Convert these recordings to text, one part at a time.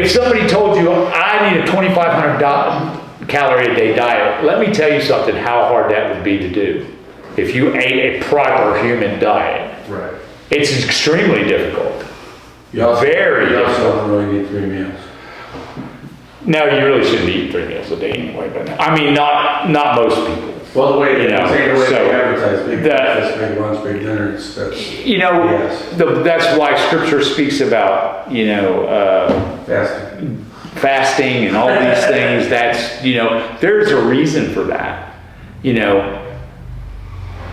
if somebody told you, I need a 2,500 calorie a day diet, let me tell you something, how hard that would be to do. If you ate a proper human diet. Right. It's extremely difficult. You also difficult. don't really need 3 meals. No, you really shouldn't eat 3 meals a day anyway, but I mean, not most people. Well, the way they so advertise big breakfast, big lunch, big dinners, that's, yes. That's why Scripture speaks about, fasting and all these things. That's, there's a reason for that. You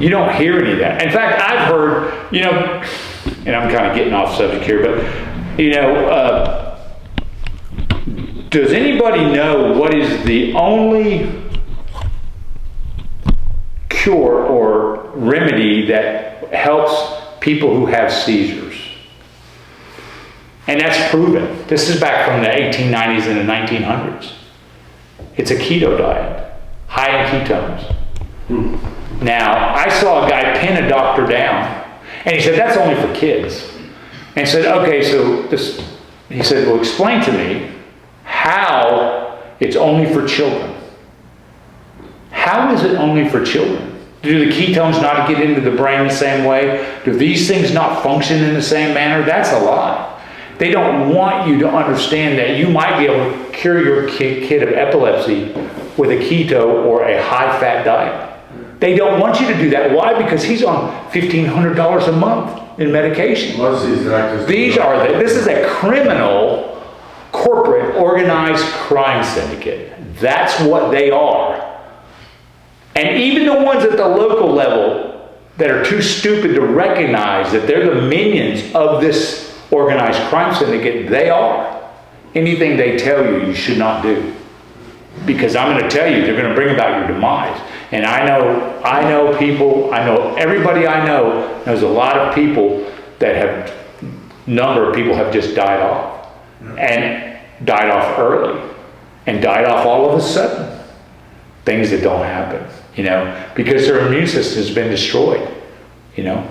don't hear any of that. In fact, I've heard, and I'm kind of getting off subject here, but, does anybody know what is the only cure or remedy that helps people who have seizures? And that's proven. This is back from the 1890s and the 1900s. It's a keto diet, high in ketones. Now, I saw a guy pin a doctor down, and he said, that's only for kids. And said, okay, he said, well, explain to me how it's only for children. How is it only for children? Do the ketones not get into the brain the same way? Do these things not function in the same manner? That's a lie. They don't want you to understand that you might be able to cure your kid of epilepsy with a keto or a high-fat diet. They don't want you to do that. Why? Because he's on $1,500 a month in medication. Most of these doctors. This is a criminal, corporate, organized crime syndicate. That's what they are. And even the ones at the local level that are too stupid to recognize that they're the minions of this organized crime syndicate, they are. Anything they tell you, you should not do. Because I'm going to tell you, they're going to bring about your demise. And I know people, everybody I know knows a lot of people that number of people have just died off. And died off early. And died off all of a sudden. Things that don't happen, because their immune system has been destroyed, But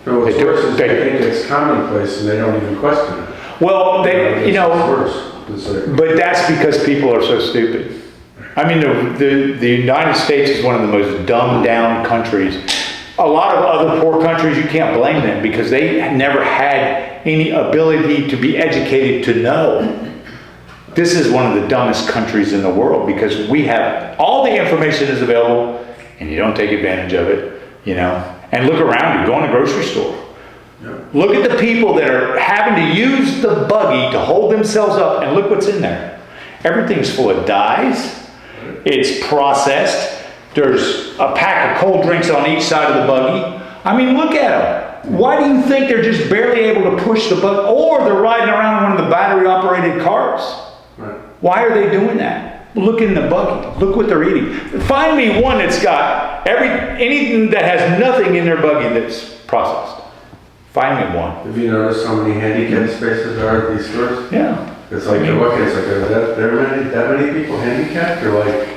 what's worse is they think it's commonplace and they don't even question it. Well, It's worse. But that's because people are so stupid. I mean, the United States is one of the most dumbed down countries. A lot of other poor countries, you can't blame them because they never had any ability to be educated to know. This is one of the dumbest countries in the world because we have all the information is available and you don't take advantage of it, And look around you, go in a grocery store. Yeah. Look at the people that are having to use the buggy to hold themselves up and look what's in there. Everything's full of dyes. It's processed. There's a pack of cold drinks on each side of the buggy. I mean, look at them. Why do you think they're just barely able to push the buggy? Or they're riding around in one of the battery-operated cars. Right. Why are they doing that? Look in the buggy. Look what they're eating. Find me one that's got anything that has nothing in their buggy that's processed. Find me one. Have you noticed how many handicap spaces there are at these stores? Yeah. It's like, are that many people handicapped? Or like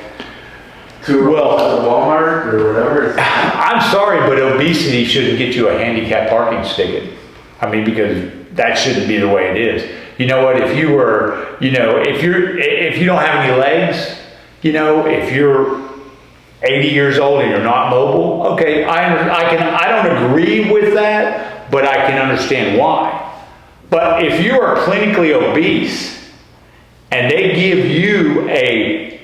two at Walmart or whatever? I'm sorry, but obesity shouldn't get you a handicap parking ticket. I mean, because that shouldn't be the way it is. You know what, if you were, if you don't have any legs, if you're 80 years old and you're not mobile, okay, I don't agree with that, but I can understand why. But if you are clinically obese and they give you a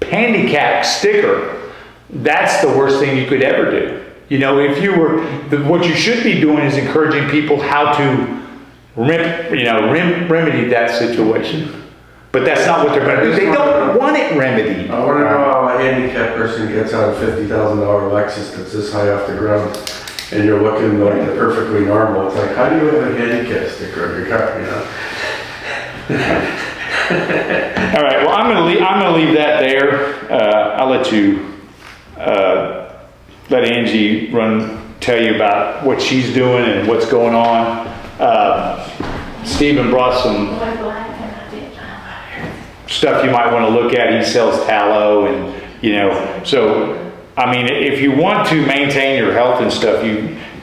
handicap sticker, that's the worst thing you could ever do. If you were, what you should be doing is encouraging people how to remedy that situation. But that's not what they're going to do. They don't want it remedied. I want to know how a handicapped person gets out a $50,000 Lexus that's this high off the ground and you're looking like they're perfectly normal. It's like, how do you have a handicap sticker on your car, All right, well, I'm going to leave that there. I'll let you let Angie tell you about what she's doing and what's going on. Stephen brought some stuff you might want to look at. He sells tallow and, so, I mean, if you want to maintain your health and stuff,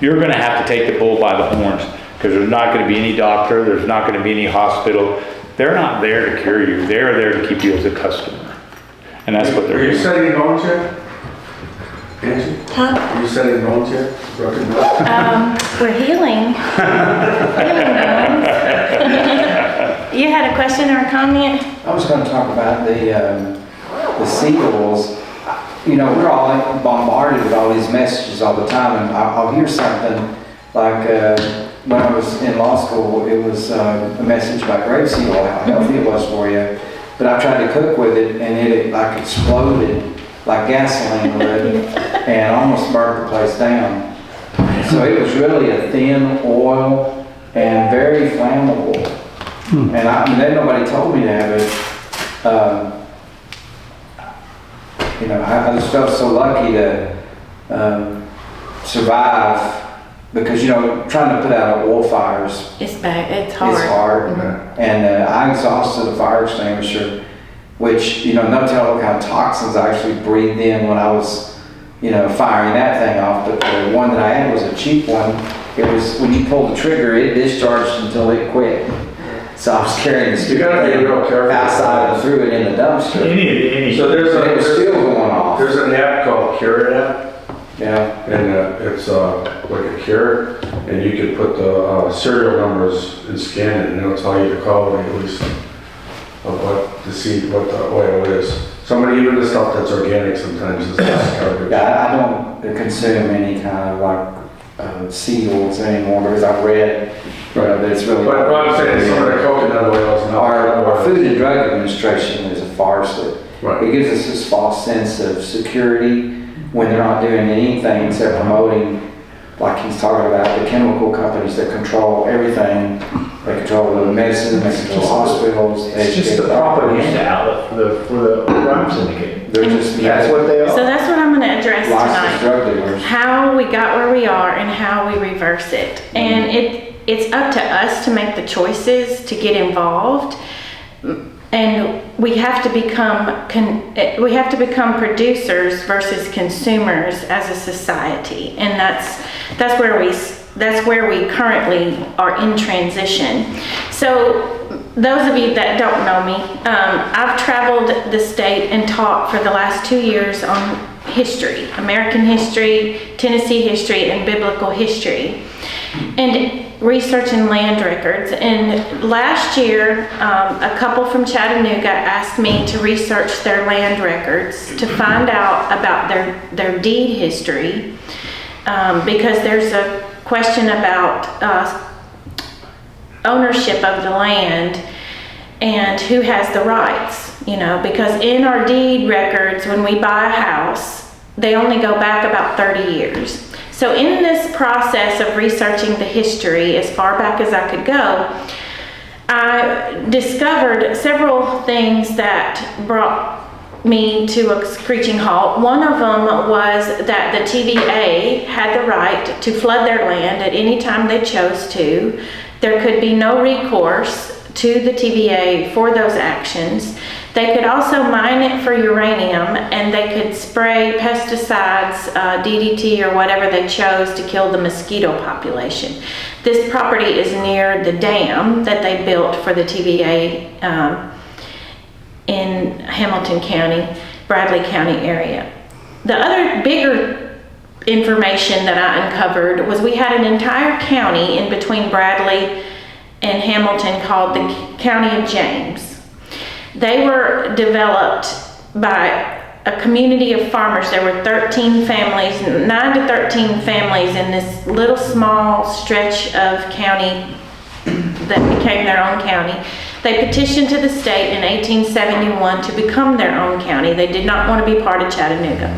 you're going to have to take the bull by the horns because there's not going to be any doctor. There's not going to be any hospital. They're not there to cure you. They're there to keep you as a customer. And that's what Are they're you doing. setting bones yet? Angie? Huh? Are you setting bones yet? Broken bones? We're healing. Healing bones. You had a question or a comment? I was going to talk about the seals. You know, we're all bombarded with all these messages all the time, and I'll hear something like when I was in law school, it was a message about grape seal, how healthy it was for you. But I tried to cook with it, and it like exploded like gasoline would, and almost burnt the place down. So it was really a thin oil and very flammable. And then nobody told me to have it. You know, I just felt so lucky to survive, because, you know, trying to put out oil fires It's bad. It's hard. is hard. And I exhausted a fire extinguisher, which, you know, no telling what kind of toxins I actually breathed in when I was, you know, firing that thing off. But the one that I had was a cheap one. It was, when you pulled the trigger, it discharged until it quit. So I was carrying the stupid gotta be thing real careful. outside and threw it in the dumpster. So And it was still going off. there's an app called Cure app, Yeah. and it's like a cure, and you can put the serial numbers and scan it, and it'll tell you the quality at least of what to see what the oil is. Even the stuff that's organic sometimes is less garbage. Yeah, I don't consume any kind of like seals anymore, because I've read that it's really. But what I'm saying is some of the coconut oils and Our Food and Drug Administration is a farce that Right. it gives us this false sense of security when they're not doing anything except promoting, like he's talking about, the chemical companies that control everything. They control the medicine, they control hospitals. It's just the propaganda outlet for the crime syndicate. They're just, That's what they So are. that's what I'm going to address licensed tonight. drug dealers. How we got where we are and how we reverse it. And it's up to us to make the choices to get involved. And we have to become producers versus consumers as a society. And that's where we currently are in transition. So those of you that don't know me, I've traveled the state and taught for the last 2 years on history, American history, Tennessee history, and biblical history, and researching land records. And last year, a couple from Chattanooga asked me to research their land records to find out about their deed history, because there's a question about ownership of the land and who has the rights, you know, because in our deed records, when we buy a house, they only go back about 30 years. So in this process of researching the history as far back as I could go, I discovered several things that brought me to a screeching halt. One of them was that the TVA had the right to flood their land at any time they chose to. There could be no recourse to the TVA for those actions. They could also mine it for uranium, and they could spray pesticides, DDT or whatever they chose to kill the mosquito population. This property is near the dam that they built for the TVA in Hamilton County, Bradley County area. The other bigger information that I uncovered was we had an entire county in between Bradley and Hamilton called the County of James. They were developed by a community of farmers. There were 13 families, 9 to 13 families in this little small stretch of county that became their own county. They petitioned to the state in 1871 to become their own county. They did not want to be part of Chattanooga.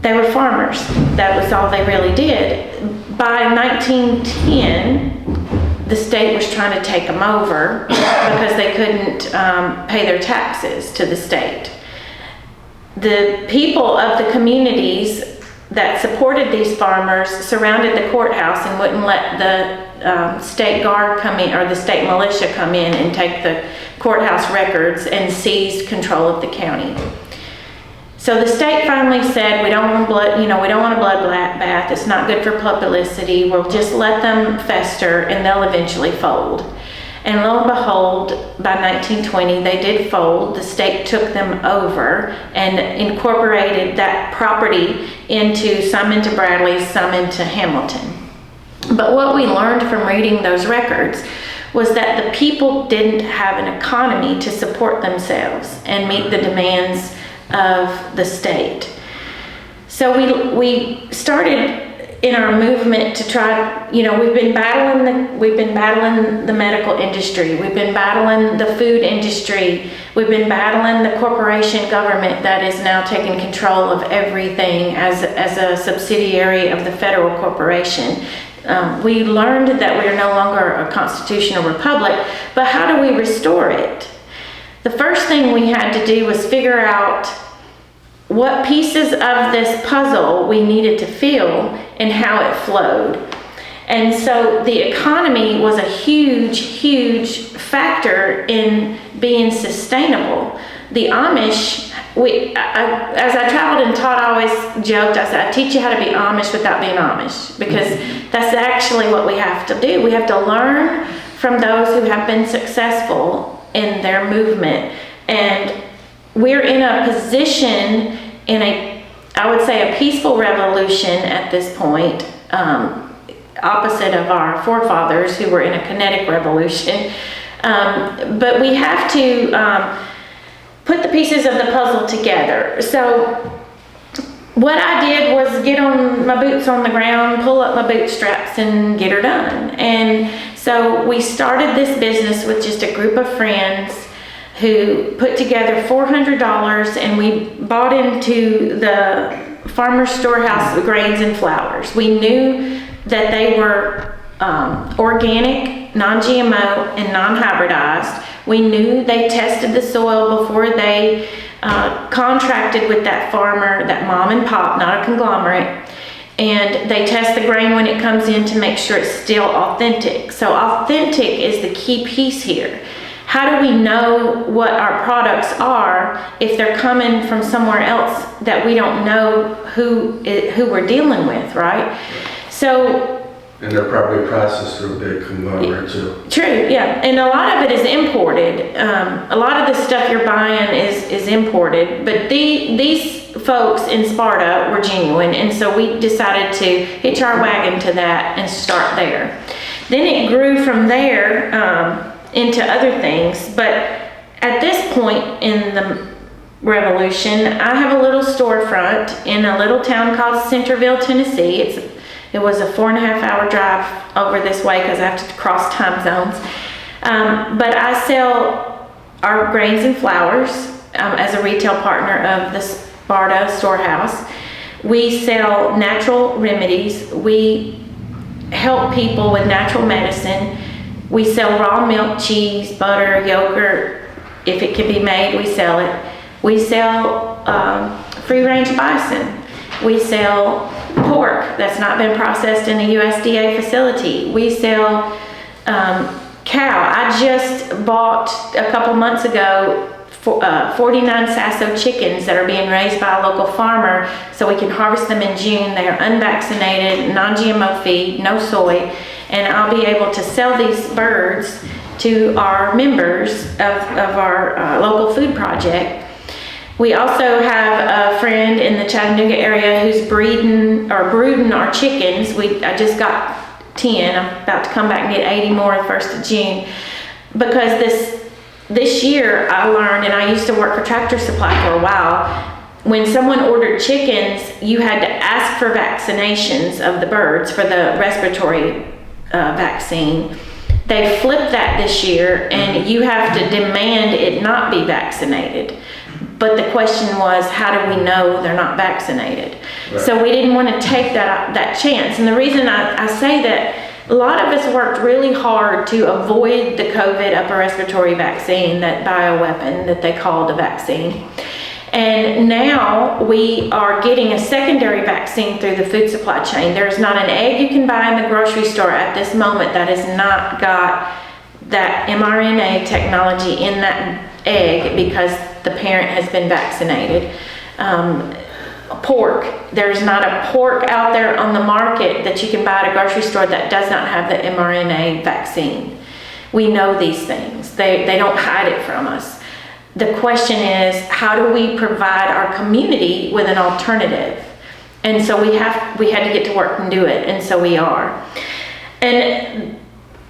They were farmers. That was all they really did. By 1910, the state was trying to take them over because they couldn't pay their taxes to the state. The people of the communities that supported these farmers surrounded the courthouse and wouldn't let the state guard come in, or the state militia come in and take the courthouse records, and seized control of the county. So the state finally said, we don't want blood, we don't want a blood bath. It's not good for publicity. We'll just let them fester and they'll eventually fold. And lo and behold, by 1920, they did fold. The state took them over and incorporated that property some into Bradley, some into Hamilton. But what we learned from reading those records was that the people didn't have an economy to support themselves and meet the demands of the state. So we started in our movement to try, we've been battling the medical industry, we've been battling the food industry, we've been battling the corporation government that is now taking control of everything as a subsidiary of the federal corporation. We learned that we are no longer a constitutional republic, but how do we restore it? The first thing we had to do was figure out what pieces of this puzzle we needed to fill and how it flowed. And so the economy was a huge, huge factor in being sustainable. The Amish, as I traveled and taught, I always joked, I said, I teach you how to be Amish without being Amish, because that's actually what we have to do. We have to learn from those who have been successful in their movement. And we're in a position I would say a peaceful revolution at this point, opposite of our forefathers who were in a kinetic revolution. But we have to put the pieces of the puzzle together. So what I did was get on my boots on the ground, pull up my bootstraps, and get her done. And so we started this business with just a group of friends who put together $400, and we bought into the Farmer's Storehouse grains and flours. We knew that they were organic, non-GMO, and non-hybridized. We knew they tested the soil before they contracted with that farmer, that mom and pop, not a conglomerate. And they test the grain when it comes in to make sure it's still authentic. So authentic is the key piece here. How do we know what our products are if they're coming from somewhere else that we don't know who we're dealing with, right? So, and they're probably processed through a big conglomerate too. True, yeah, and a lot of it is imported. A lot of the stuff you're buying is imported, but these folks in Sparta were genuine, and so we decided to hitch our wagon to that and start there. Then it grew from there into other things, but at this point in the revolution, I have a little storefront in a little town called Centerville, Tennessee. It was a 4.5-hour drive over this way because I have to cross time zones. But I sell our grains and flours as a retail partner of the Sparta Storehouse. We sell natural remedies. We help people with natural medicine. We sell raw milk, cheese, butter, yogurt. If it can be made, we sell it. We sell free-range bison. We sell pork that's not been processed in a USDA facility. We sell cow. I just bought a couple months ago 49 Sasso chickens that are being raised by a local farmer so we can harvest them in June. They are unvaccinated, non-GMO feed, no soy. And I'll be able to sell these birds to our members of our local food project. We also have a friend in the Chattanooga area who's breeding or brooding our chickens. I just got 10. I'm about to come back and get 80 more the 1st of June. Because this year I learned, and I used to work for Tractor Supply for a while, when someone ordered chickens, you had to ask for vaccinations of the birds for the respiratory vaccine. They flipped that this year, and you have to demand it not be vaccinated. But the question was, how do we know they're not vaccinated? Right. So we didn't want to take that chance. And the reason I say that, a lot of us worked really hard to avoid the COVID upper respiratory vaccine, that bioweapon that they called a vaccine. And now we are getting a secondary vaccine through the food supply chain. There's not an egg you can buy in the grocery store at this moment that has not got that mRNA technology in that egg because the parent has been vaccinated. Pork, there's not a pork out there on the market that you can buy at a grocery store that does not have the mRNA vaccine. We know these things. They don't hide it from us. The question is, how do we provide our community with an alternative? And so we had to get to work and do it, and so we are. And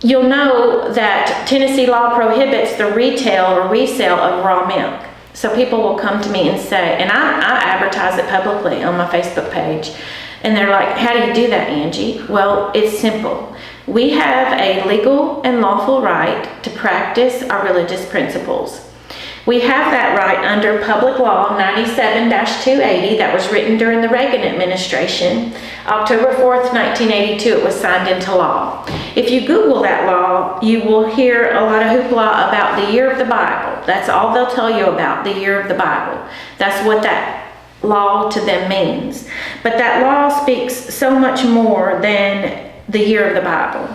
you'll know that Tennessee law prohibits the retail or resale of raw milk. So people will come to me and say, and I advertise it publicly on my Facebook page, and they're like, how do you do that, Angie? Well, it's simple. We have a legal and lawful right to practice our religious principles. We have that right under Public Law 97-280 that was written during the Reagan administration. October 4th, 1982, it was signed into law. If you Google that law, you will hear a lot of hoopla about the year of the Bible. That's all they'll tell you about, the year of the Bible. That's what that law to them means. But that law speaks so much more than the year of the Bible.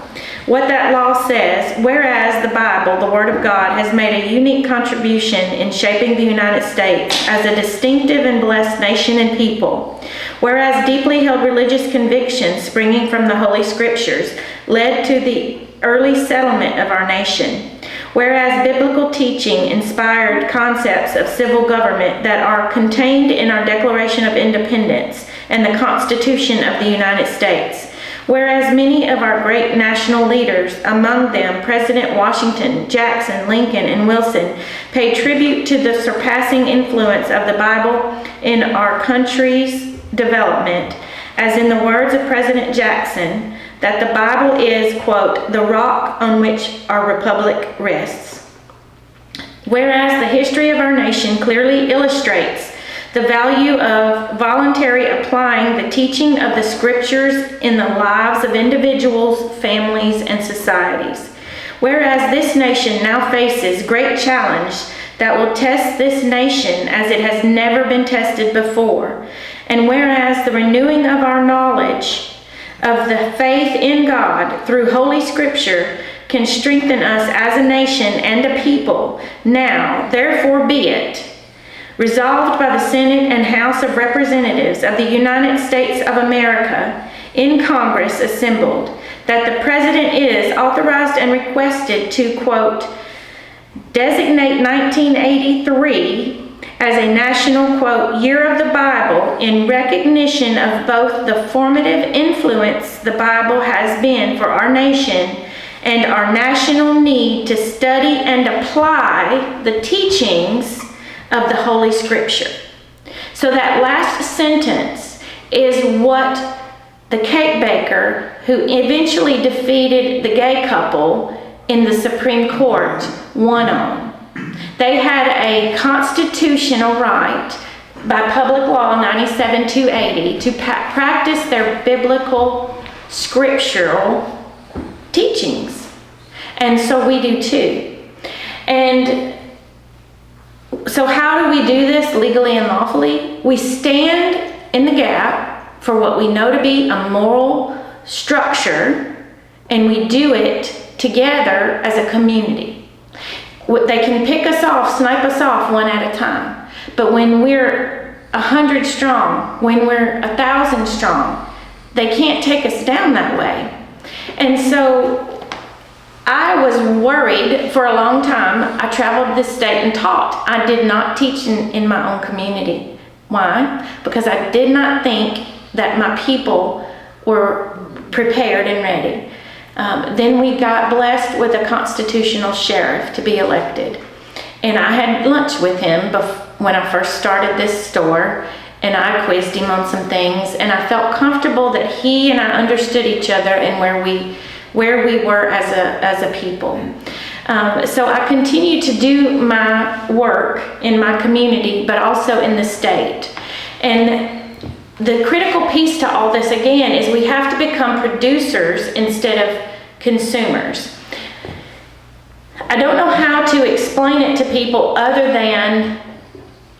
What that law says, whereas the Bible, the Word of God, has made a unique contribution in shaping the United States as a distinctive and blessed nation and people, whereas deeply held religious convictions springing from the Holy Scriptures led to the early settlement of our nation, whereas biblical teaching inspired concepts of civil government that are contained in our Declaration of Independence and the Constitution of the United States, whereas many of our great national leaders, among them President Washington, Jackson, Lincoln, and Wilson, paid tribute to the surpassing influence of the Bible in our country's development, as in the words of President Jackson, that the Bible is, quote, the rock on which our republic rests. Whereas the history of our nation clearly illustrates the value of voluntary applying the teaching of the Scriptures in the lives of individuals, families, and societies. Whereas this nation now faces great challenge that will test this nation as it has never been tested before. And whereas the renewing of our knowledge of the faith in God through Holy Scripture can strengthen us as a nation and a people, now, therefore be it, resolved by the Senate and House of Representatives of the United States of America in Congress assembled, that the President is authorized and requested to, quote, designate 1983 as a national, quote, year of the Bible in recognition of both the formative influence the Bible has been for our nation and our national need to study and apply the teachings of the Holy Scripture. So that last sentence is what the cake baker who eventually defeated the gay couple in the Supreme Court won on. They had a constitutional right by Public Law 97-280 to practice their biblical scriptural teachings. And so we do too. And so how do we do this legally and lawfully? We stand in the gap for what we know to be a moral structure, and we do it together as a community. They can pick us off, snipe us off one at a time. But when we're 100 strong, when we're 1,000 strong, they can't take us down that way. And so I was worried for a long time. I traveled this state and taught. I did not teach in my own community. Why? Because I did not think that my people were prepared and ready. Then we got blessed with a constitutional sheriff to be elected. And I had lunch with him when I first started this store, and I quizzed him on some things, and I felt comfortable that he and I understood each other and where we were as a people. So I continue to do my work in my community, but also in the state. And the critical piece to all this, again, is we have to become producers instead of consumers. I don't know how to explain it to people other than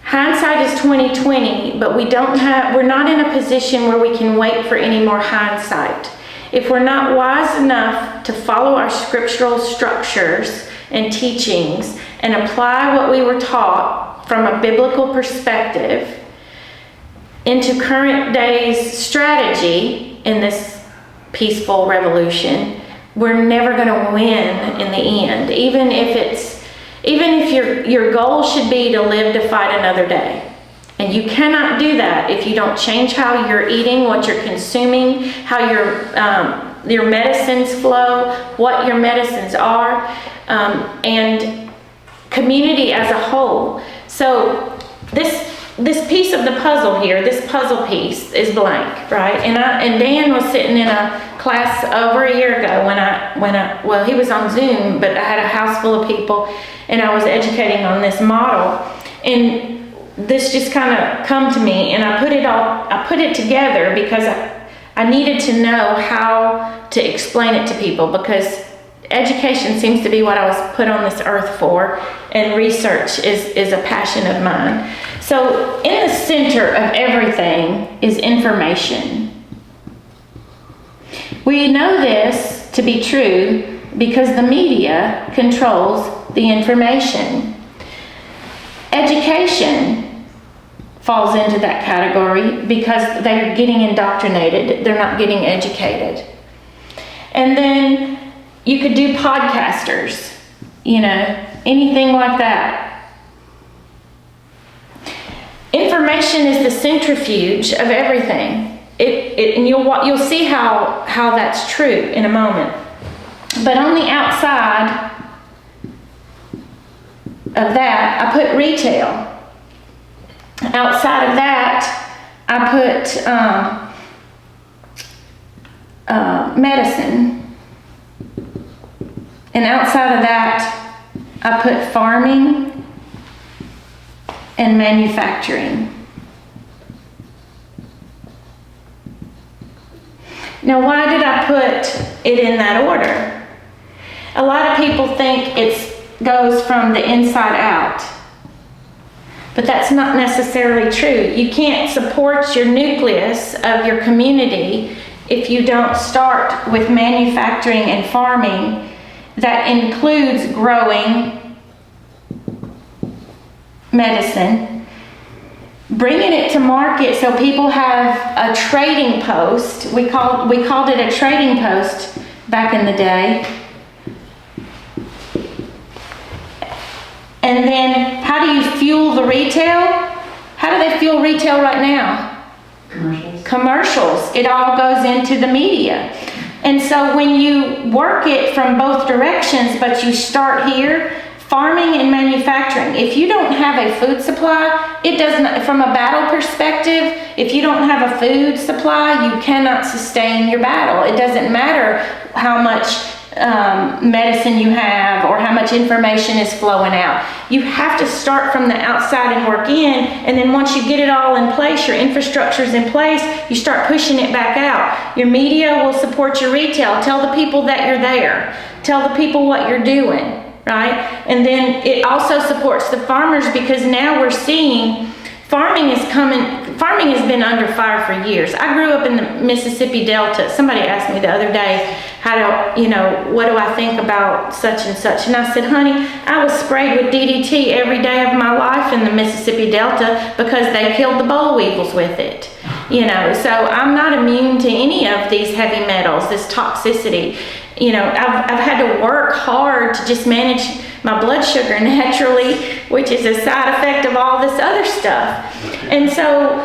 hindsight is 20/20, but we're not in a position where we can wait for any more hindsight. If we're not wise enough to follow our scriptural structures and teachings and apply what we were taught from a biblical perspective into current day's strategy in this peaceful revolution, we're never going to win in the end. Even if your goal should be to live to fight another day. And you cannot do that if you don't change how you're eating, what you're consuming, how your medicines flow, what your medicines are, and community as a whole. So this piece of the puzzle here, this puzzle piece is blank, right? And Dan was sitting in a class over a year ago well, he was on Zoom, but I had a house full of people, and I was educating on this model, and this just kind of come to me, and I put it together because I needed to know how to explain it to people, because education seems to be what I was put on this earth for, and research is a passion of mine. So in the center of everything is information. We know this to be true because the media controls the information. Education falls into that category because they're getting indoctrinated, they're not getting educated. And then you could do podcasters, anything like that. Information is the centrifuge of everything. And you'll see how that's true in a moment. But on the outside of that, I put retail. Outside of that, I put medicine. And outside of that, I put farming and manufacturing. Now, why did I put it in that order? A lot of people think it goes from the inside out, but that's not necessarily true. You can't support your nucleus of your community if you don't start with manufacturing and farming. That includes growing medicine, bringing it to market so people have a trading post. We called it a trading post back in the day. And then how do you fuel the retail? How do they fuel retail right now? Commercials. It all goes into the media. And so when you work it from both directions, but you start here, farming and manufacturing, if you don't have a food supply, it doesn't, from a battle perspective, if you don't have a food supply, you cannot sustain your battle. It doesn't matter how much medicine you have or how much information is flowing out. You have to start from the outside and work in, and then once you get it all in place, your infrastructure's in place, you start pushing it back out. Your media will support your retail. Tell the people that you're there. Tell the people what you're doing, right? And then it also supports the farmers, because now we're seeing farming has been under fire for years. I grew up in the Mississippi Delta. Somebody asked me the other day, what do I think about such and such? And I said, honey, I was sprayed with DDT every day of my life in the Mississippi Delta because they killed the boll weevils with it. So I'm not immune to any of these heavy metals, this toxicity. I've had to work hard to just manage my blood sugar naturally, which is a side effect of all this other stuff. And so,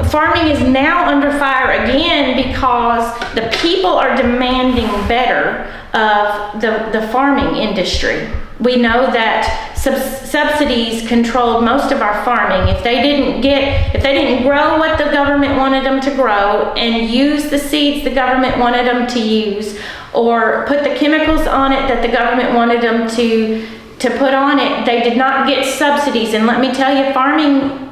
farming is now under fire again because the people are demanding better of the farming industry. We know that subsidies controlled most of our farming. If they didn't grow what the government wanted them to grow and use the seeds the government wanted them to use, or put the chemicals on it that the government wanted them to put on it, they did not get subsidies. And let me tell you, farming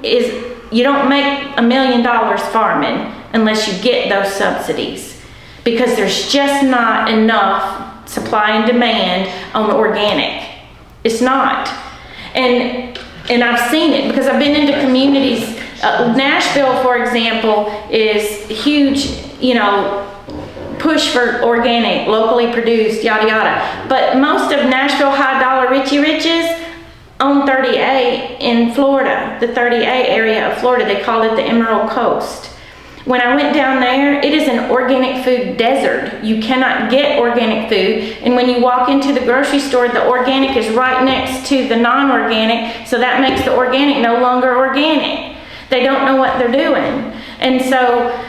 you don't make $1 million farming unless you get those subsidies, because there's just not enough supply and demand on organic. It's not. And I've seen it because I've been into communities. Nashville, for example, is huge, push for organic, locally produced, yada yada. But most of Nashville high dollar Richie Riches own 30A in Florida, the 30A area of Florida. They call it the Emerald Coast. When I went down there, it is an organic food desert. You cannot get organic food. And when you walk into the grocery store, the organic is right next to the non-organic. So that makes the organic no longer organic. They don't know what they're doing. And so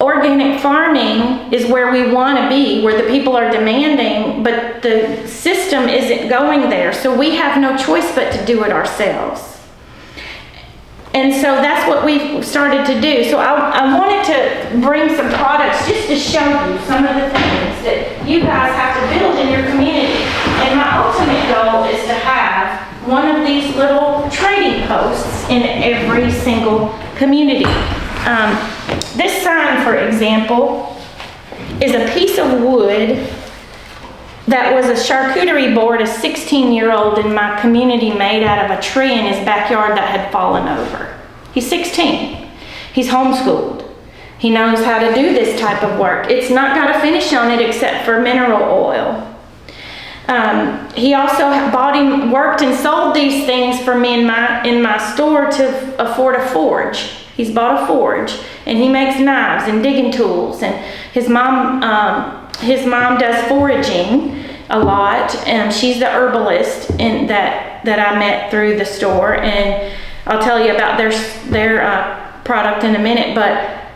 organic farming is where we want to be, where the people are demanding, but the system isn't going there. So we have no choice but to do it ourselves. And so that's what we started to do. So I wanted to bring some products just to show you some of the things that you guys have to build in your community. And my ultimate goal is to have one of these little trading posts in every single community. This sign, for example, is a piece of wood that was a charcuterie board a 16-year-old in my community made out of a tree in his backyard that had fallen over. He's 16. He's homeschooled. He knows how to do this type of work. It's not got a finish on it except for mineral oil. He also worked and sold these things for me in my store to afford a forge. He's bought a forge, and he makes knives and digging tools. And his mom does foraging a lot, and she's the herbalist that I met through the store. And I'll tell you about their product in a minute. But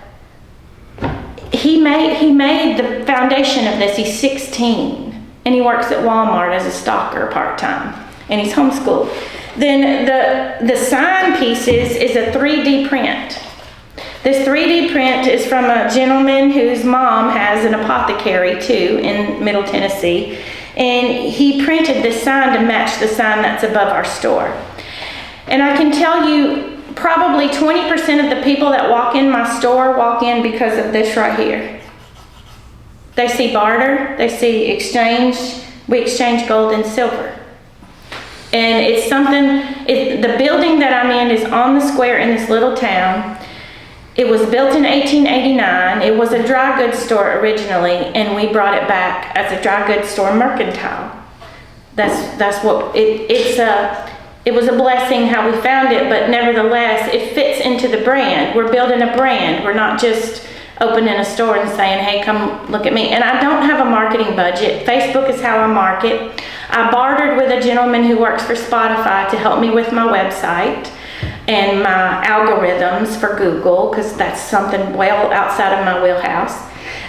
he made the foundation of this. He's 16. And he works at Walmart as a stalker part-time, and he's homeschooled. Then the sign pieces is a 3D print. This 3D print is from a gentleman whose mom has an apothecary too in Middle Tennessee, and he printed this sign to match the sign that's above our store. And I can tell you, probably 20% of the people that walk in my store walk in because of this right here. They see barter, they see exchange. We exchange gold and silver. And it's something, the building that I'm in is on the square in this little town. It was built in 1889. It was a dry goods store originally, and we brought it back as a dry goods store mercantile. That's what, it was a blessing how we found it, but nevertheless, it fits into the brand. We're building a brand. We're not just opening a store and saying, hey, come look at me. And I don't have a marketing budget. Facebook is how I market. I bartered with a gentleman who works for Spotify to help me with my website and my algorithms for Google, because that's something well outside of my wheelhouse.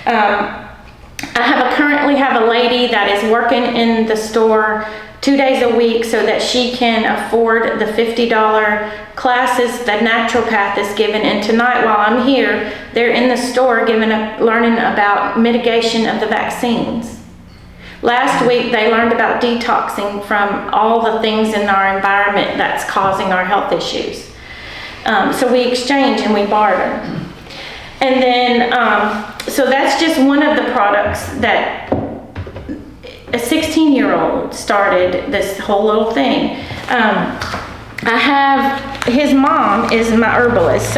I currently have a lady that is working in the store 2 days a week so that she can afford the $50 classes that naturopath is given. And tonight while I'm here, they're in the store learning about mitigation of the vaccines. Last week they learned about detoxing from all the things in our environment that's causing our health issues. So we exchange and we barter. And then, so that's just one of the products that a 16-year-old started this whole little thing. His mom is my herbalist.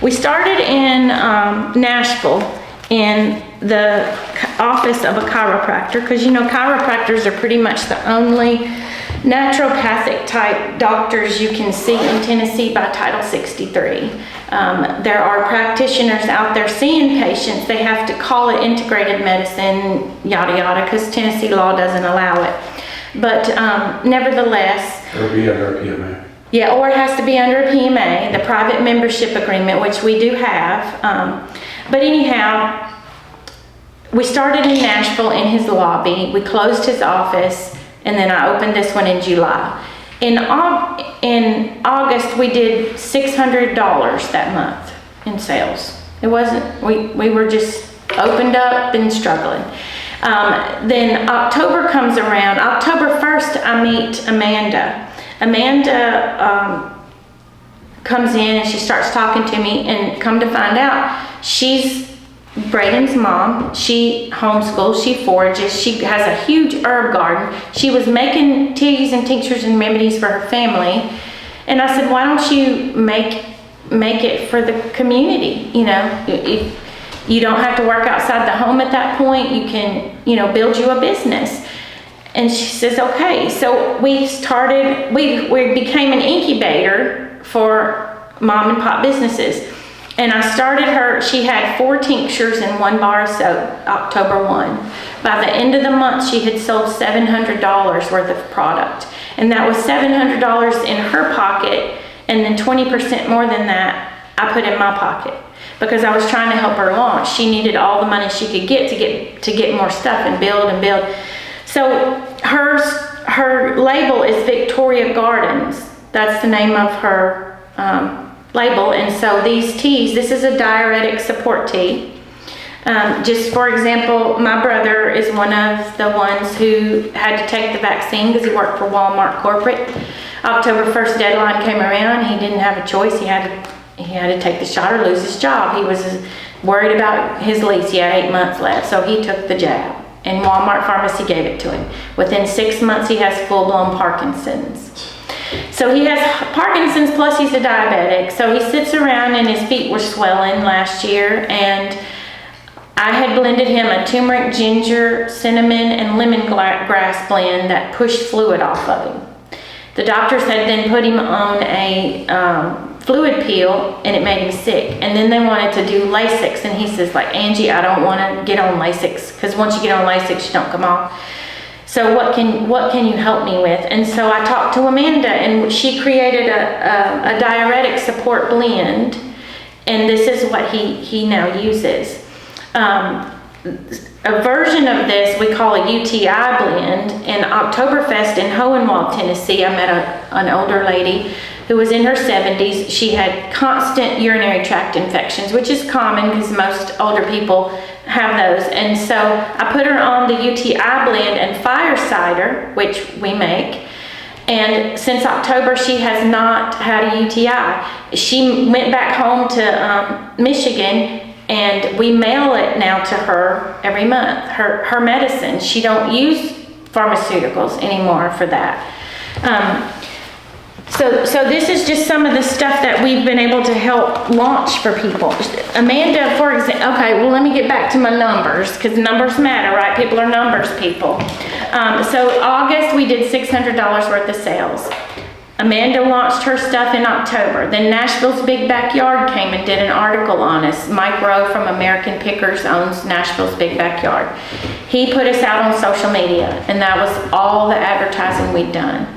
We started in Nashville in the office of a chiropractor, because chiropractors are pretty much the only naturopathic type doctors you can see in Tennessee by Title 63. There are practitioners out there seeing patients. They have to call it integrated medicine, yada yada, because Tennessee law doesn't allow it. But nevertheless, It'll be under a PMA. Yeah, or it has to be under a PMA, the private membership agreement, which we do have. But anyhow, we started in Nashville in his lobby. We closed his office, and then I opened this one in July. In August, we did $600 that month in sales. It wasn't, we were just opened up and struggling. Then October comes around. October 1st, I meet Amanda. Amanda comes in and she starts talking to me, and come to find out, she's Braden's mom. She homeschools, she forages, she has a huge herb garden. She was making teas and tinctures and remedies for her family. And I said, why don't you make it for the community? If you don't have to work outside the home at that point, you can, build you a business. And she says, okay. So we became an incubator for mom and pop businesses. And I started her, she had 4 tinctures and 1 bar of soap, October 1. By the end of the month, she had sold $700 worth of product. And that was $700 in her pocket, and then 20% more than that I put in my pocket. Because I was trying to help her launch. She needed all the money she could get to get more stuff and build and build. So her label is Victoria Gardens. That's the name of her label. And so these teas, this is a diuretic support tea. Just for example, my brother is one of the ones who had to take the vaccine because he worked for Walmart corporate. October 1st deadline came around. He didn't have a choice. He had to take the shot or lose his job. He was worried about his lease. He had 8 months left, so he took the jab. And Walmart Pharmacy gave it to him. Within 6 months, he has full-blown Parkinson's. So he has Parkinson's plus he's a diabetic. So he sits around and his feet were swelling last year, and I had blended him a turmeric, ginger, cinnamon, and lemongrass blend that pushed fluid off of him. The doctors had then put him on a fluid peel, and it made him sick. And then they wanted to do Lasix, and he says, like, Angie, I don't want to get on Lasix, because once you get on Lasix, you don't come off. So what can you help me with? And so I talked to Amanda, and she created a diuretic support blend, and this is what he now uses. A version of this we call a UTI blend. In Oktoberfest in Hohenwald, Tennessee, I met an older lady who was in her 70s. She had constant urinary tract infections, which is common because most older people have those. And so I put her on the UTI blend and fire cider, which we make. And since October, she has not had a UTI. She went back home to Michigan, and we mail it now to her every month, her medicine. She don't use pharmaceuticals anymore for that. So this is just some of the stuff that we've been able to help launch for people. Amanda, for example, okay, well, let me get back to my numbers, because numbers matter, right? People are numbers people. So August, we did $600 worth of sales. Amanda launched her stuff in October. Then Nashville's Big Backyard came and did an article on us. Mike Rowe from American Pickers owns Nashville's Big Backyard. He put us out on social media, and that was all the advertising we'd done.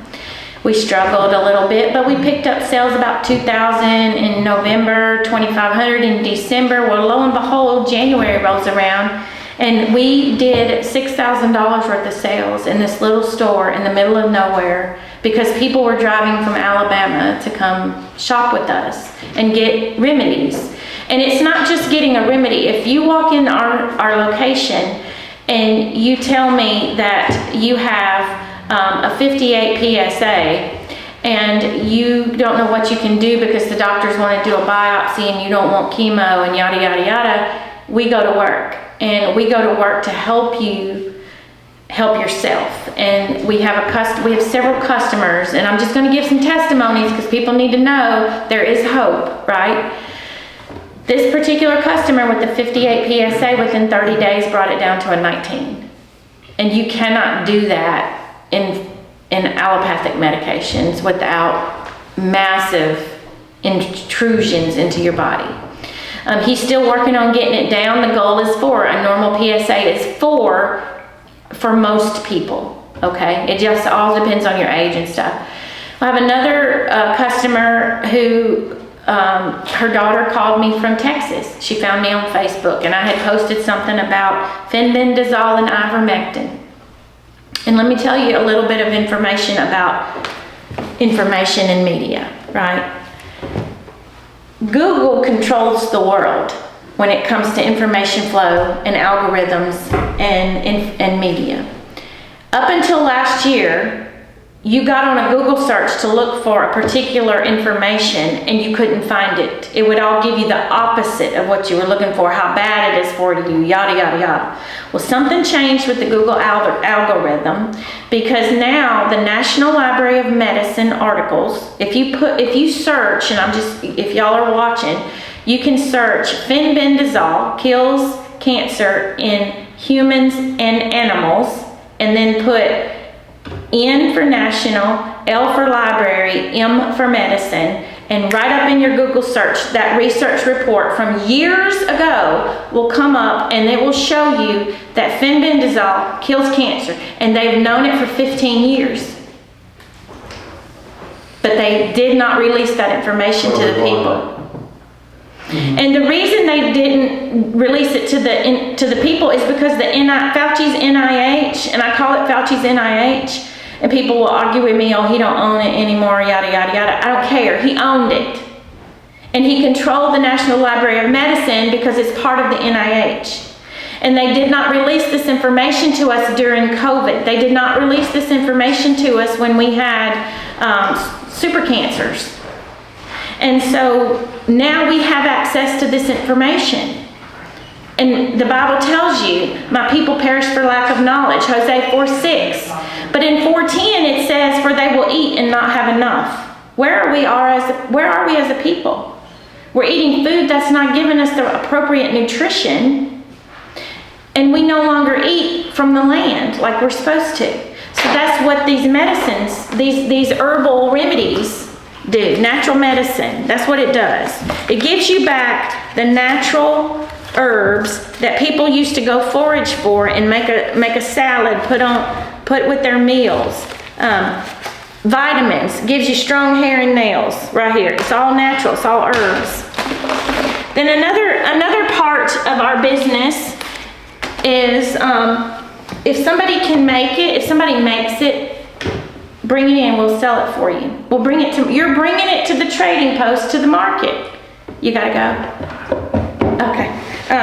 We struggled a little bit, but we picked up sales about 2,000 in November, 2,500 in December. Well, lo and behold, January rolls around, and we did $6,000 worth of sales in this little store in the middle of nowhere, because people were driving from Alabama to come shop with us and get remedies. And it's not just getting a remedy. If you walk in our location and you tell me that you have a 58 PSA and you don't know what you can do because the doctors want to do a biopsy and you don't want chemo and yada, yada, yada, we go to work. And we go to work to help you help yourself. And we have several customers, and I'm just going to give some testimonies because people need to know there is hope, right? This particular customer with the 58 PSA within 30 days brought it down to a 19. And you cannot do that in allopathic medications without massive intrusions into your body. He's still working on getting it down. The goal is 4. A normal PSA is 4 for most people, okay? It just all depends on your age and stuff. I have another customer who, her daughter called me from Texas. She found me on Facebook, and I had posted something about fenbendazole and ivermectin. And let me tell you a little bit of information about information in media, right? Google controls the world when it comes to information flow and algorithms and media. Up until last year, you got on a Google search to look for a particular information and you couldn't find it. It would all give you the opposite of what you were looking for, how bad it is for you, yada, yada, yada. Well, something changed with the Google algorithm, because now the National Library of Medicine articles, if you search, and if y'all are watching, you can search fenbendazole kills cancer in humans and animals, and then put N for national, L for library, M for medicine, and right up in your Google search, that research report from years ago will come up, and it will show you that fenbendazole kills cancer, and they've known it for 15 years. But they did not release that information to the people. And the reason they didn't release it to the people is because Fauci's NIH, and I call it Fauci's NIH, and people will argue with me, oh, he don't own it anymore, yada, yada, yada. I don't care. He owned it. And he controlled the National Library of Medicine because it's part of the NIH. And they did not release this information to us during COVID. They did not release this information to us when we had super cancers. And so now we have access to this information. And the Bible tells you, my people perish for lack of knowledge, Hosea 4:6. But in 4:10 it says, for they will eat and not have enough. Where are we as a people? We're eating food that's not giving us the appropriate nutrition. And we no longer eat from the land like we're supposed to. So that's what these medicines, these herbal remedies do. Natural medicine, that's what it does. It gives you back the natural herbs that people used to go forage for and make a salad, put with their meals. Vitamins, gives you strong hair and nails right here. It's all natural, it's all herbs. Then another part of our business is if somebody can make it, if somebody makes it, bring it in, we'll sell it for you. We'll bring it to, you're bringing it to the trading post, to the market. You gotta go. Okay. I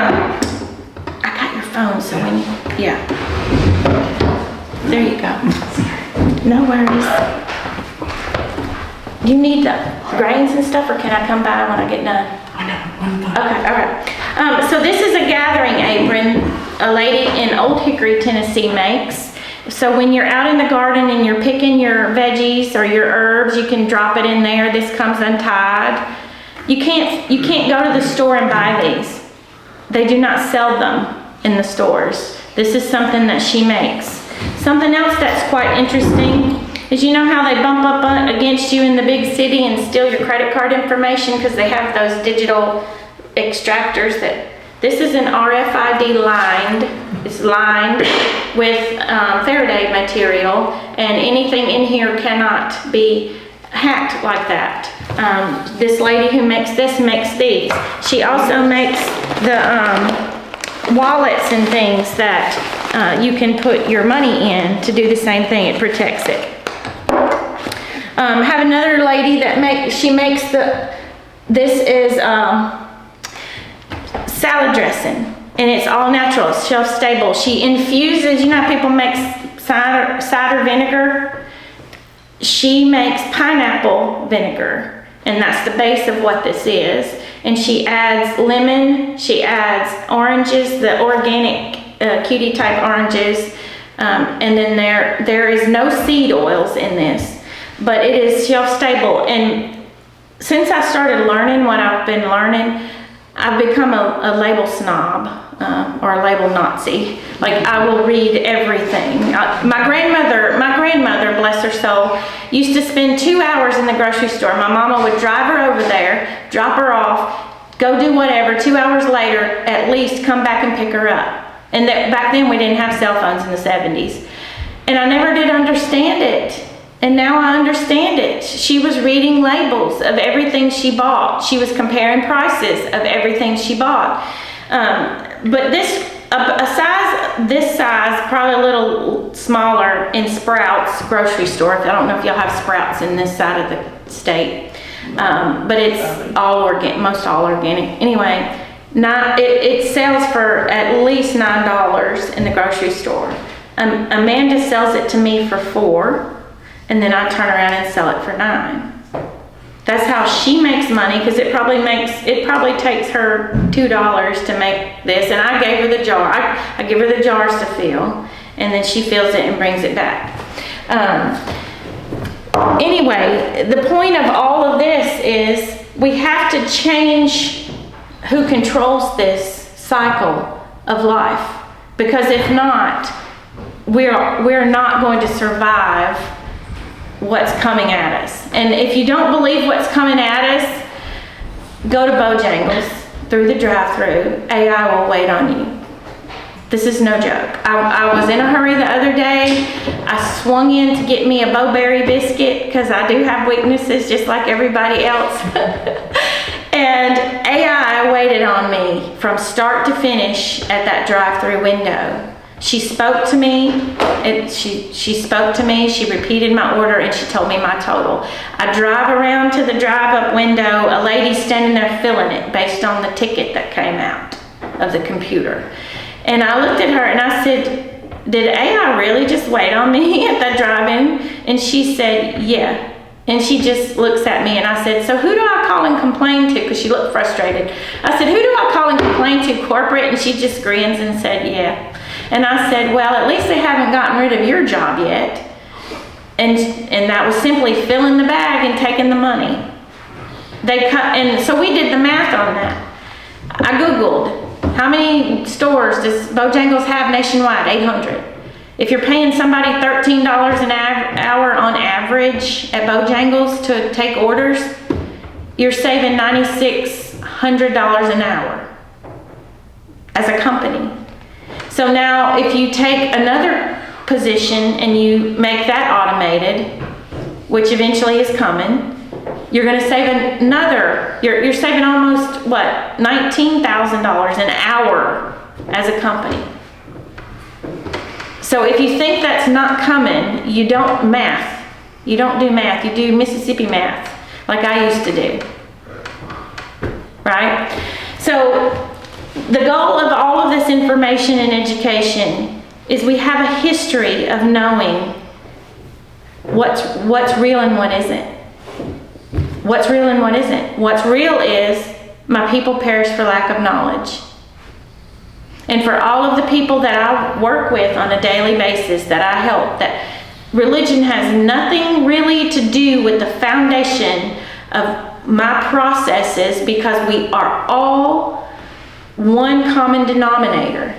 got your phone, so when yeah. There you go. No worries. You need the grains and stuff, or can I come by when I get done? Okay, all right. So this is a gathering apron a lady in Old Hickory, Tennessee makes. So when you're out in the garden and you're picking your veggies or your herbs, you can drop it in there. This comes untied. You can't go to the store and buy these. They do not sell them in the stores. This is something that she makes. Something else that's quite interesting is, you know how they bump up against you in the big city and steal your credit card information because they have those digital extractors that, this is an RFID lined, it's lined with Faraday material, and anything in here cannot be hacked like that. This lady who makes this makes these. She also makes the wallets and things that you can put your money in to do the same thing. It protects it. Have another lady that makes this is salad dressing, and it's all natural, it's shelf stable. She infuses, you know how people make cider vinegar? She makes pineapple vinegar, and that's the base of what this is. And she adds lemon, she adds oranges, the organic cutie type oranges, and then there is no seed oils in this, but it is shelf stable. And since I started learning what I've been learning, I've become a label snob, or a label Nazi. Like, I will read everything. My grandmother, bless her soul, used to spend 2 hours in the grocery store. My mama would drive her over there, drop her off, go do whatever. 2 hours later, at least, come back and pick her up. And back then, we didn't have cell phones in the 70s. And I never did understand it. And now I understand it. She was reading labels of everything she bought. She was comparing prices of everything she bought. But this size, probably a little smaller in Sprouts grocery store. I don't know if y'all have Sprouts in this side of the state. But it's all organic, most all organic. Anyway, it sells for at least $9 in the grocery store. Amanda sells it to me for $4. And then I turn around and sell it for $9. That's how she makes money, because it probably takes her $2 to make this. And I gave her the jar. I give her the jars to fill, and then she fills it and brings it back. Anyway, the point of all of this is we have to change who controls this cycle of life, because if not, we're not going to survive what's coming at us. And if you don't believe what's coming at us, go to Bojangles through the drive-thru. AI will wait on you. This is no joke. I was in a hurry the other day. I swung in to get me a Bo-Berry biscuit because I do have weaknesses just like everybody else. And AI waited on me from start to finish at that drive-thru window. She spoke to me, she spoke to me, she repeated my order, and she told me my total. I drive around to the drive-up window, a lady standing there filling it based on the ticket that came out of the computer. And I looked at her and I said, did AI really just wait on me at that drive-in? And she said, yeah. And she just looks at me and I said, so who do I call and complain to? Because she looked frustrated. I said, who do I call and complain to, corporate? And she just grins and said, yeah. And I said, well, at least they haven't gotten rid of your job yet. And that was simply filling the bag and taking the money. And so we did the math on that. I Googled, how many stores does Bojangles have nationwide? 800. If you're paying somebody $13 an hour on average at Bojangles to take orders, you're saving $9,600 an hour as a company. So now if you take another position and you make that automated, which eventually is coming, you're going to save another, you're saving almost, what, $19,000 an hour as a company. So if you think that's not coming, you don't math. You don't do math, you do Mississippi math, like I used to do, right? So the goal of all of this information and education is we have a history of knowing what's real and what isn't. What's real and what isn't. What's real is my people perish for lack of knowledge. And for all of the people that I work with on a daily basis, that I help, that religion has nothing really to do with the foundation of my processes, because we are all one common denominator.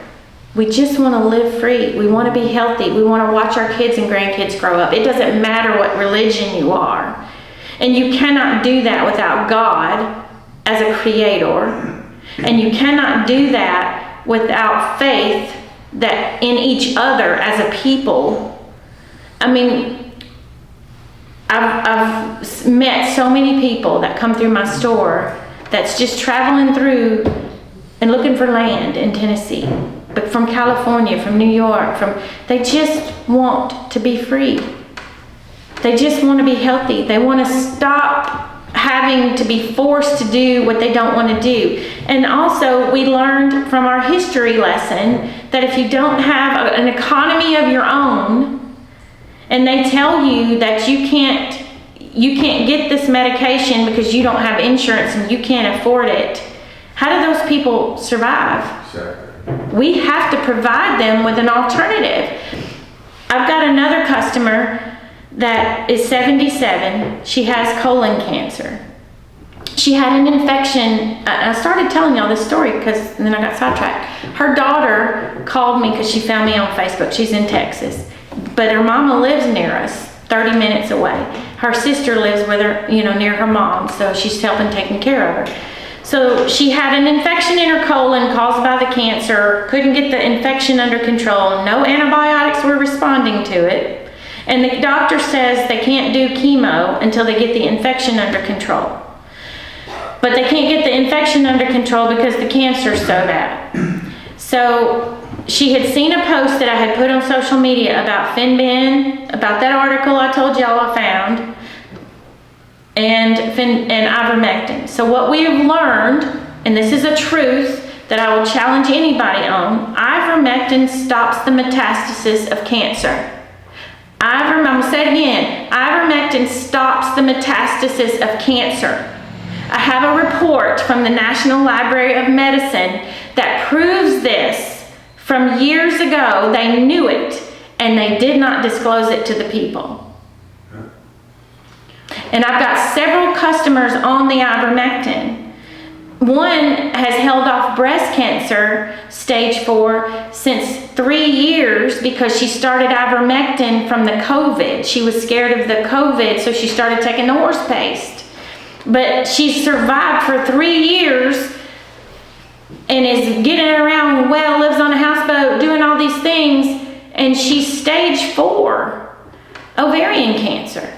We just want to live free. We want to be healthy. We want to watch our kids and grandkids grow up. It doesn't matter what religion you are. And you cannot do that without God as a creator. And you cannot do that without faith that in each other as a people. I mean, I've met so many people that come through my store that's just traveling through and looking for land in Tennessee, but from California, from New York, they just want to be free. They just want to be healthy. They want to stop having to be forced to do what they don't want to do. And also, we learned from our history lesson that if you don't have an economy of your own, and they tell you that you can't get this medication because you don't have insurance and you can't afford it, how do those people survive? Exactly. We have to provide them with an alternative. I've got another customer that is 77. She has colon cancer. She had an infection. I started telling y'all this story because then I got sidetracked. Her daughter called me because she found me on Facebook. She's in Texas, but her mama lives near us, 30 minutes away. Her sister lives with her, near her mom, so she's helping taking care of her. So she had an infection in her colon caused by the cancer, couldn't get the infection under control, no antibiotics were responding to it, and the doctor says they can't do chemo until they get the infection under control. But they can't get the infection under control because the cancer's so bad. So she had seen a post that I had put on social media about Finben, about that article I told y'all I found, and ivermectin. So what we have learned, and this is a truth that I will challenge anybody on, ivermectin stops the metastasis of cancer. I'm going to say it again. Ivermectin stops the metastasis of cancer. I have a report from the National Library of Medicine that proves this. From years ago, they knew it, and they did not disclose it to the people. And I've got several customers on the ivermectin. one has held off breast cancer, stage 4, since 3 years because she started ivermectin from the COVID. She was scared of the COVID, so she started taking the horse paste. But she survived for 3 years and is getting around well, lives on a houseboat, doing all these things, and she's stage 4 ovarian cancer.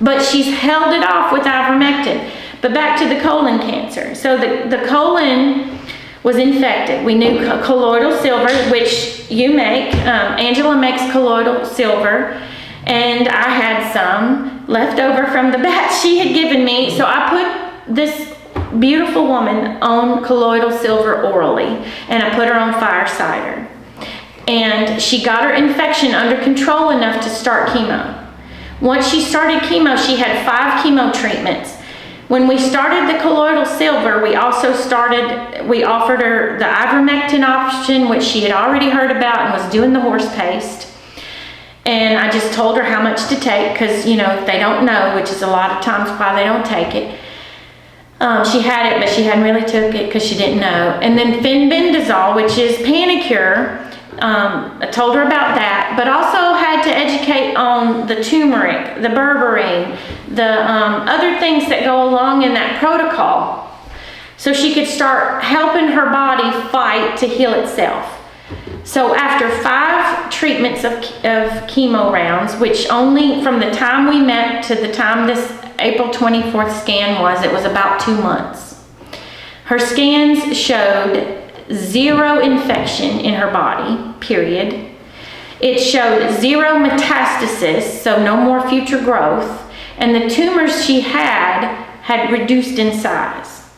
But she's held it off with ivermectin. But back to the colon cancer. So the colon was infected. We knew colloidal silver, which you make. Angela makes colloidal silver. And I had some left over from the batch she had given me. So I put this beautiful woman on colloidal silver orally. And I put her on fire cider. And she got her infection under control enough to start chemo. Once she started chemo, she had 5 chemo treatments. When we started the colloidal silver, we offered her the ivermectin option, which she had already heard about and was doing the horse paste. And I just told her how much to take because, you know, they don't know, which is a lot of times why they don't take it. She had it, but she hadn't really took it because she didn't know. And then fenbendazole, which is Panicure, I told her about that, but also had to educate on the turmeric, the berberine, the other things that go along in that protocol, so she could start helping her body fight to heal itself. So after 5 treatments of chemo rounds, which only from the time we met to the time this April 24th scan was, it was about 2 months. Her scans showed 0 infection in her body, period. It showed 0 metastasis, so no more future growth. And the tumors she had reduced in size.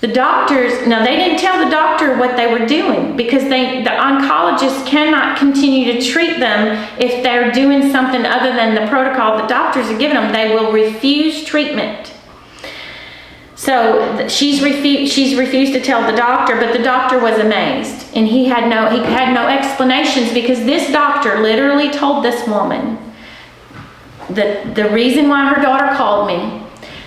The doctors, now they didn't tell the doctor what they were doing because the oncologists cannot continue to treat them if they're doing something other than the protocol the doctors are giving them. They will refuse treatment. So she's refused to tell the doctor, but the doctor was amazed, and he had no explanations because this doctor literally told this woman that the reason why her daughter called me,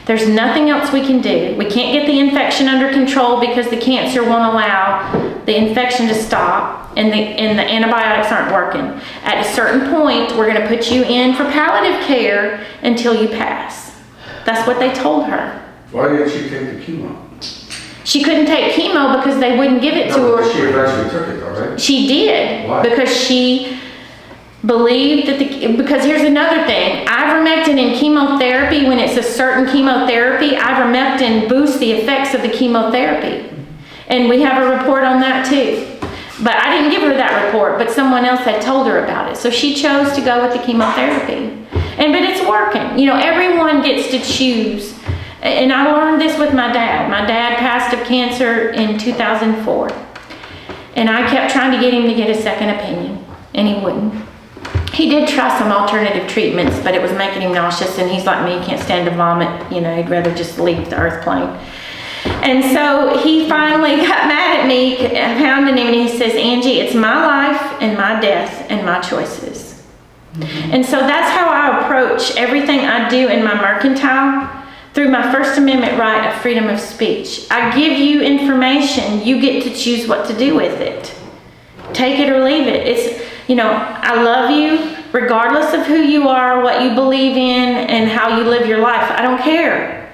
there's nothing else we can do. We can't get the infection under control because the cancer won't allow the infection to stop, and the antibiotics aren't working. At a certain point, we're going to put you in for palliative care until you pass. That's what they told her. Why didn't she take the chemo? She couldn't take chemo because they wouldn't give it to her. She eventually took it though, right? She did. Why? Because she believed that because here's another thing. Ivermectin in chemotherapy, when it's a certain chemotherapy, ivermectin boosts the effects of the chemotherapy. And we have a report on that too. But I didn't give her that report, but someone else had told her about it. So she chose to go with the chemotherapy. But it's working. You know, everyone gets to choose. And I learned this with my dad. My dad passed of cancer in 2004. And I kept trying to get him to get a second opinion, and he wouldn't. He did try some alternative treatments, but it was making him nauseous, and he's like me, he can't stand to vomit. You know, he'd rather just leave the earth plane. And so he finally got mad at me, pounding him, and he says, Angie, it's my life and my death and my choices. Mm-hmm. And so that's how I approach everything I do in my mercantile. Through my First Amendment right of freedom of speech. I give you information, you get to choose what to do with it. Take it or leave it. It's, you know, I love you regardless of who you are, what you believe in, and how you live your life. I don't care.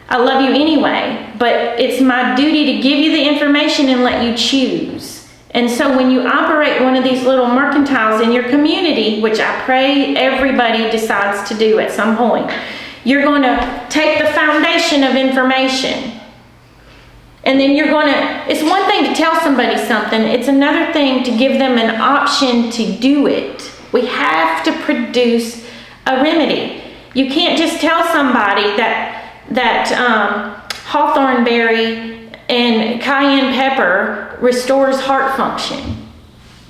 I love you anyway, but it's my duty to give you the information and let you choose. And so when you operate one of these little mercantiles in your community, which I pray everybody decides to do at some point, you're going to take the foundation of information. And then you're going to, it's one thing to tell somebody something, it's another thing to give them an option to do it. We have to produce a remedy. You can't just tell somebody that hawthorn berry and cayenne pepper restores heart function.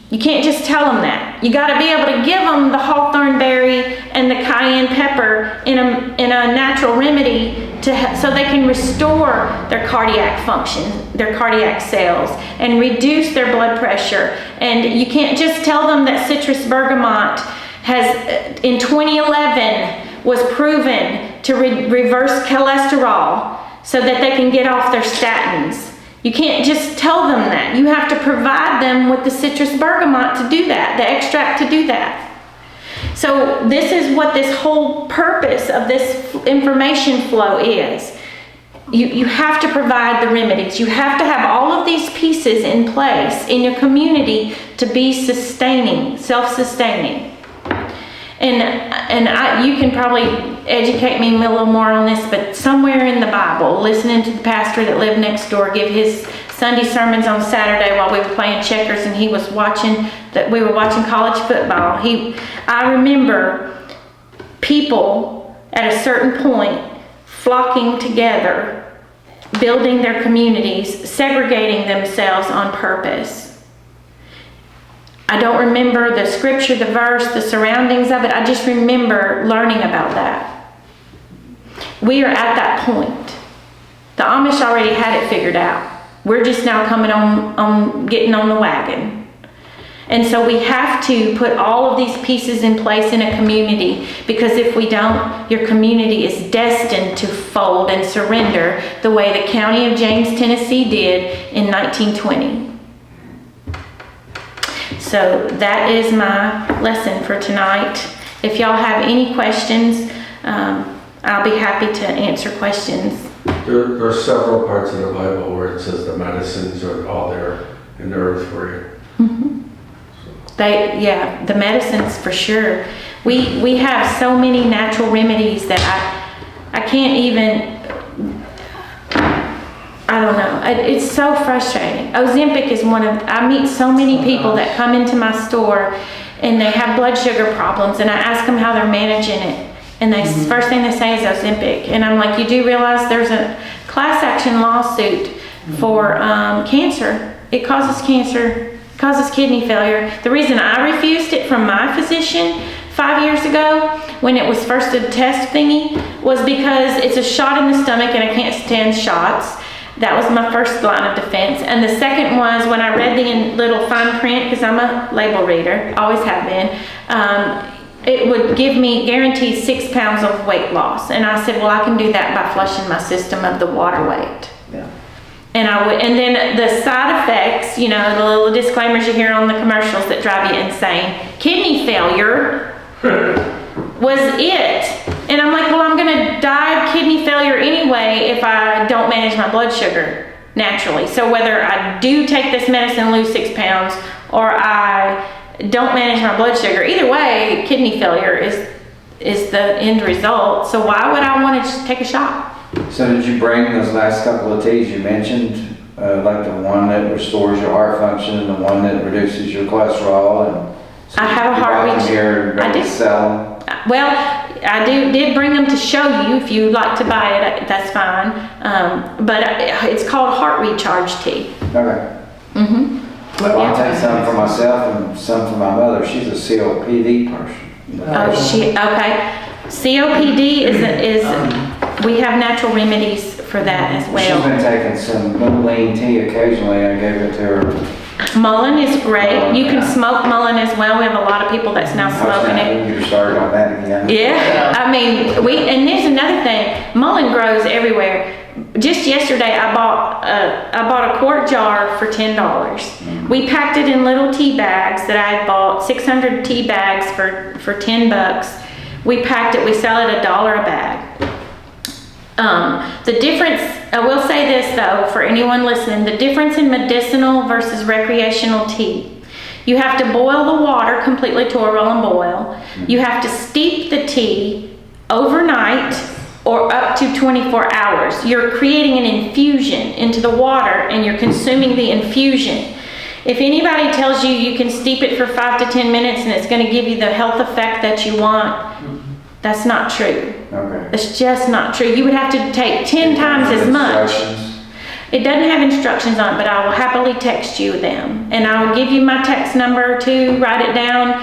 You can't just tell them that. You got to be able to give them the hawthorn berry and the cayenne pepper in a natural remedy so they can restore their cardiac function, their cardiac cells, and reduce their blood pressure. And you can't just tell them that citrus bergamot has, in 2011, was proven to reverse cholesterol. so that they can get off their statins. You can't just tell them that. You have to provide them with the citrus bergamot to do that, the extract to do that. So this is what this whole purpose of this information flow is. You have to provide the remedies. You have to have all of these pieces in place in your community to be sustaining, self-sustaining. And you can probably educate me a little more on this, but somewhere in the Bible, listening to the pastor that lived next door give his Sunday sermons on Saturday while we were playing checkers, and we were watching college football. I remember people at a certain point flocking together, building their communities, segregating themselves on purpose. I don't remember the scripture, the verse, the surroundings of it. I just remember learning about that. We are at that point. The Amish already had it figured out. We're just now coming on getting on the wagon. And so we have to put all of these pieces in place in a community, because if we don't, your community is destined to fold and surrender the way the county of James, Tennessee did in 1920. So that is my lesson for tonight. If y'all have any questions, I'll be happy to answer questions. There are several parts of the Bible where it says the medicines are all there in the earth for you. Mm-hmm. The medicines for sure. We have so many natural remedies that I can't even, I don't know. It's so frustrating. Ozempic is I meet so many people that come into my store and they have blood sugar problems, and I ask them how they're managing it. And first thing they say is Ozempic. And I'm like, you do realize there's a class action lawsuit for cancer. It causes cancer, causes kidney failure. The reason I refused it from my physician 5 years ago, when it was first a test thingy, was because it's a shot in the stomach and I can't stand shots. That was my first line of defense. And the second was when I read the little fine print, because I'm a label reader, always have been, it would give me guaranteed 6 pounds of weight loss. And I said, well, I can do that by flushing my system of the water weight. Yeah. And then the side effects, the little disclaimers you hear on the commercials that drive you insane. Kidney failure was it. And I'm like, well, I'm gonna die of kidney failure anyway if I don't manage my blood sugar naturally. So whether I do take this medicine and lose 6 pounds, or I don't manage my blood sugar, either way, kidney failure is the end result. So why would I want to just take a shot? So did you bring those last couple of teas you mentioned, like the one that restores your heart function and the one that reduces your cholesterol? And so I have a heart reach. Here I did sell. Well, I did bring them to show you. If you'd like to buy it, that's fine. But it's called Heart Recharge Tea. Okay. Mm-hmm. Well, I'll take some for myself and some for my mother. She's a COPD person. Okay. COPD is we have natural remedies for that as well. She's been taking some little lean tea occasionally. I gave it to her. Mullein is great. You can smoke mullein as well. We have a lot of people that's now smoking it. You started on that again. Yeah. I mean, and there's another thing. Mullein grows everywhere. Just yesterday, I bought a quart jar for $10. Mm-hmm. We packed it in little tea bags that I had bought, 600 tea bags for $10. We packed it. We sell it $1 a bag. The difference, I will say this though, for anyone listening, the difference in medicinal versus recreational tea. You have to boil the water completely to a rolling boil. You have to steep the tea overnight or up to 24 hours. You're creating an infusion into the water and you're consuming the infusion. If anybody tells you you can steep it for 5 to 10 minutes and it's going to give you the health effect that you want, that's not true. Okay. It's just not true. You would have to take 10 times as much. It doesn't have instructions on it, but I will happily text you them. And I will give you my text number too, write it down.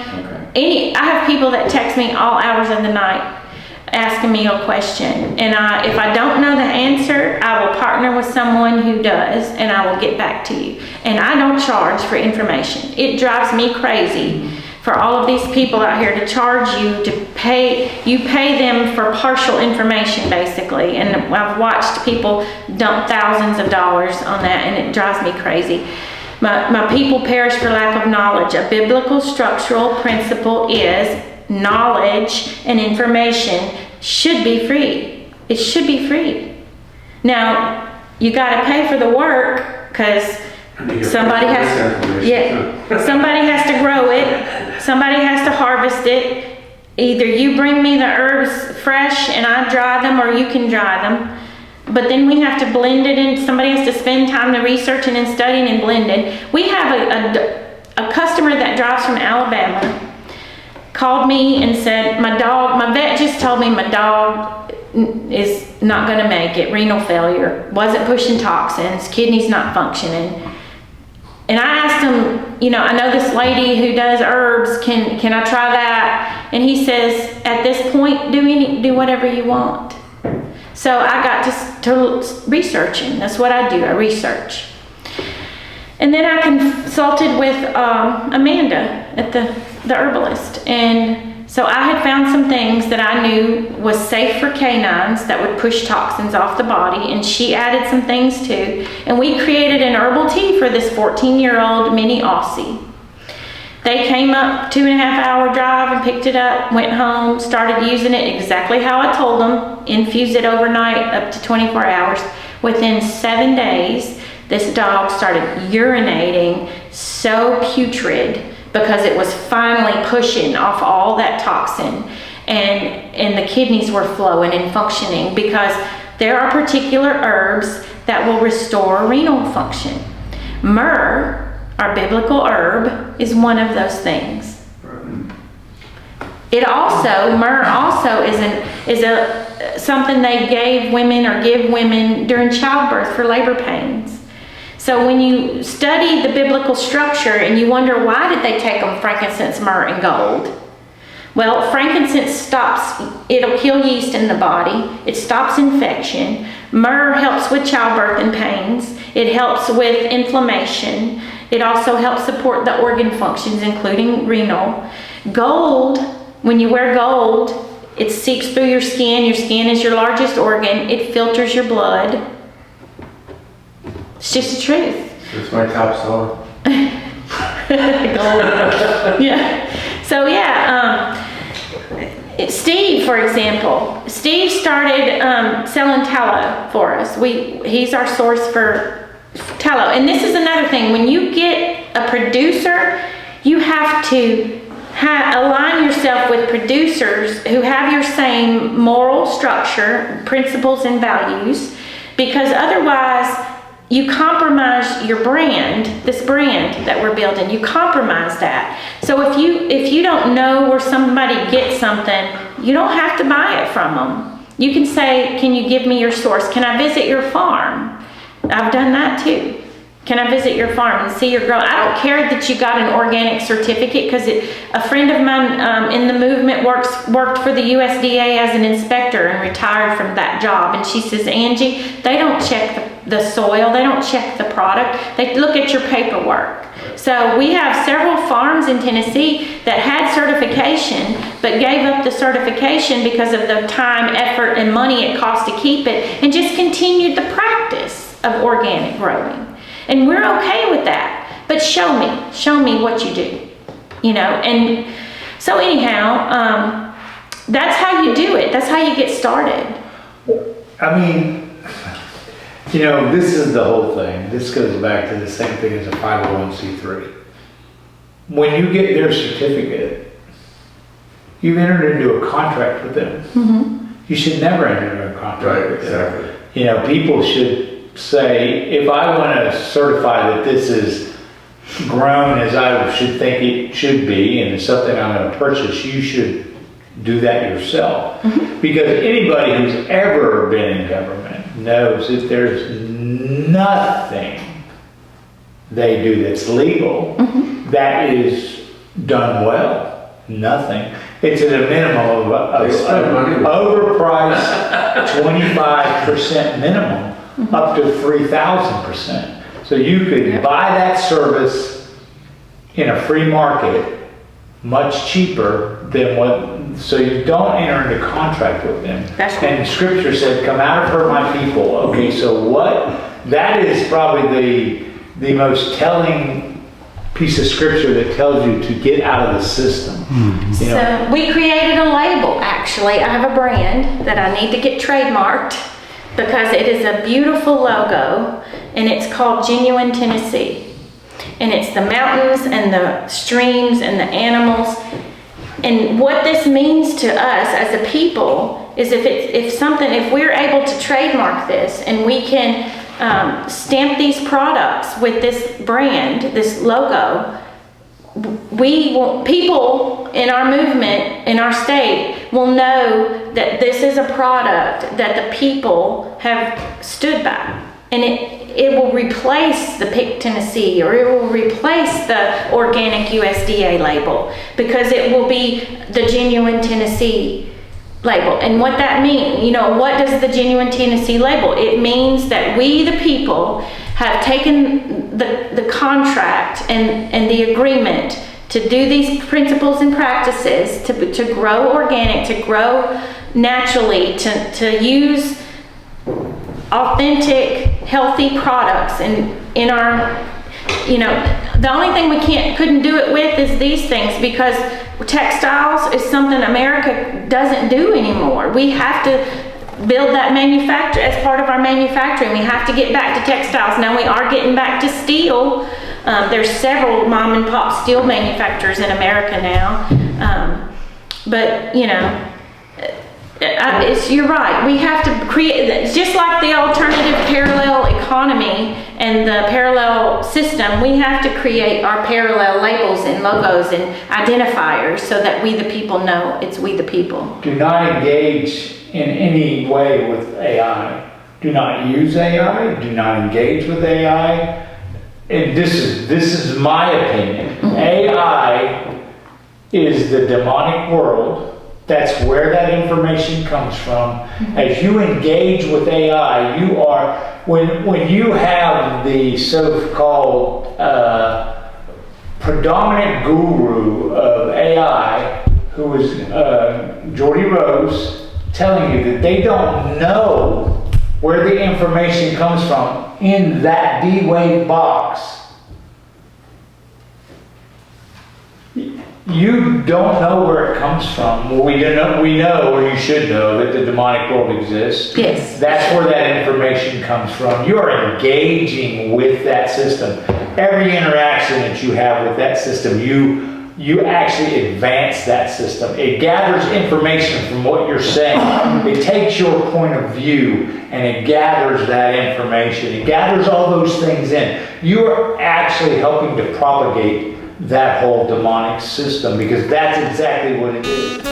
Okay. I have people that text me all hours of the night asking me a question. And if I don't know the answer, I will partner with someone who does, and I will get back to you. And I don't charge for information. It drives me crazy for all of these people out here to charge you to you pay them for partial information basically. And I've watched people dump thousands of dollars on that, and it drives me crazy. My people perish for lack of knowledge. A biblical structural principle is knowledge and information should be free. It should be free. Now, you got to pay for the work because somebody somebody has to grow it. Somebody has to harvest it. Either you bring me the herbs fresh and I dry them, or you can dry them. But then we have to blend it, and somebody has to spend time to researching and studying and blending. We have a customer that drives from Alabama called me and said, my vet just told me my dog is not going to make it, renal failure, wasn't pushing toxins, kidney's not functioning. And I asked him, you know, I know this lady who does herbs, can I try that? And he says, at this point, do whatever you want. So I got to researching. That's what I do, I research. And then I consulted with Amanda at the herbalist. And so I had found some things that I knew was safe for canines that would push toxins off the body. And she added some things too. And we created an herbal tea for this 14-year-old mini Aussie. They came up 2.5-hour drive and picked it up, went home, started using it exactly how I told them, infused it overnight up to 24 hours. Within 7 days, this dog started urinating so putrid because it was finally pushing off all that toxin, and the kidneys were flowing and functioning, because there are particular herbs that will restore renal function. Myrrh, our biblical herb, is one of those things. Myrrh also is something they gave women or give women during childbirth for labor pains. So when you study the biblical structure and you wonder why did they take them frankincense, myrrh, and gold? Well, frankincense it'll kill yeast in the body. It stops infection. Myrrh helps with childbirth and pains. It helps with inflammation. It also helps support the organ functions, including renal. Gold, when you wear gold, it seeps through your skin. Your skin is your largest organ. It filters your blood. It's just the truth. It's my top seller. Yeah. So Steve, for example, Steve started selling tallow for us. He's our source for tallow. And this is another thing. When you get a producer, you have to align yourself with producers who have your same moral structure, principles, and values, because otherwise you compromise your brand, this brand that we're building. You compromise that. So if you don't know where somebody gets something, you don't have to buy it from them. You can say, can you give me your source? Can I visit your farm? I've done that too. Can I visit your farm and see your grow? I don't care that you got an organic certificate, because a friend of mine in the movement worked for the USDA as an inspector and retired from that job. And she says, Angie, they don't check the soil, they don't check the product, they look at your paperwork. So we have several farms in Tennessee that had certification but gave up the certification because of the time, effort, and money it cost to keep it, and just continued the practice of organic growing. And we're okay with that. But show me what you do, you know. And so anyhow, that's how you do it. That's how you get started. I mean, you know, this is the whole thing. This goes back to the same thing as a 501c3. When you get their certificate, you've entered into a contract with them. Mm-hmm. You should never enter into a contract with them. Exactly. You know, people should say, if I want to certify that this is grown as I should think it should be, and it's something I'm going to purchase, you should do that yourself. Mm-hmm. Because anybody who's ever been in government knows that there's nothing they do that's legal that is done well. Nothing. It's at a minimum of overpriced 25% minimum. Up to 3,000%. So you could buy that service in a free market much cheaper than what, so you don't enter into contract with them. That's right. And scripture said, come out of her, my people. Okay, so that is probably the most telling piece of scripture that tells you to get out of the system. You know? So we created a label, actually. I have a brand that I need to get trademarked because it is a beautiful logo, and it's called Genuine Tennessee. And it's the mountains and the streams and the animals. And what this means to us as a people is if we're able to trademark this and we can stamp these products with this brand, this logo, people in our movement, in our state, will know that this is a product that the people have stood by. And it will replace the Pick Tennessee, or it will replace the organic USDA label, because it will be the Genuine Tennessee label. And what that means, what does the Genuine Tennessee label? It means that we, the people, have taken the contract and the agreement to do these principles and practices, to grow organic, to grow naturally, to use authentic, healthy products in our, the only thing we couldn't do it with is these things, because textiles is something America doesn't do anymore. We have to build that manufacture as part of our manufacturing. We have to get back to textiles. Now we are getting back to steel. There's several mom and pop steel manufacturers in America now. But you're right. We have to create, just like the alternative parallel economy and the parallel system, we have to create our parallel labels and logos and identifiers so that we the people know it's we the people. Do not engage in any way with AI. Do not use AI. Do not engage with AI. And this is my opinion. Mm-hmm. AI is the demonic world. That's where that information comes from. Mm-hmm. As you engage with AI, you are, when you have the so-called predominant guru of AI, who is Jordy Rose, telling you that they don't know where the information comes from in that D-Wave box. You don't know where it comes from. Well, we know, or you should know, that the demonic world exists. Yes. That's where that information comes from. You are engaging with that system. Every interaction that you have with that system, you actually advance that system. It gathers information from what you're saying. It takes your point of view and it gathers that information. It gathers all those things in. You are actually helping to propagate that whole demonic system, because that's exactly what it is.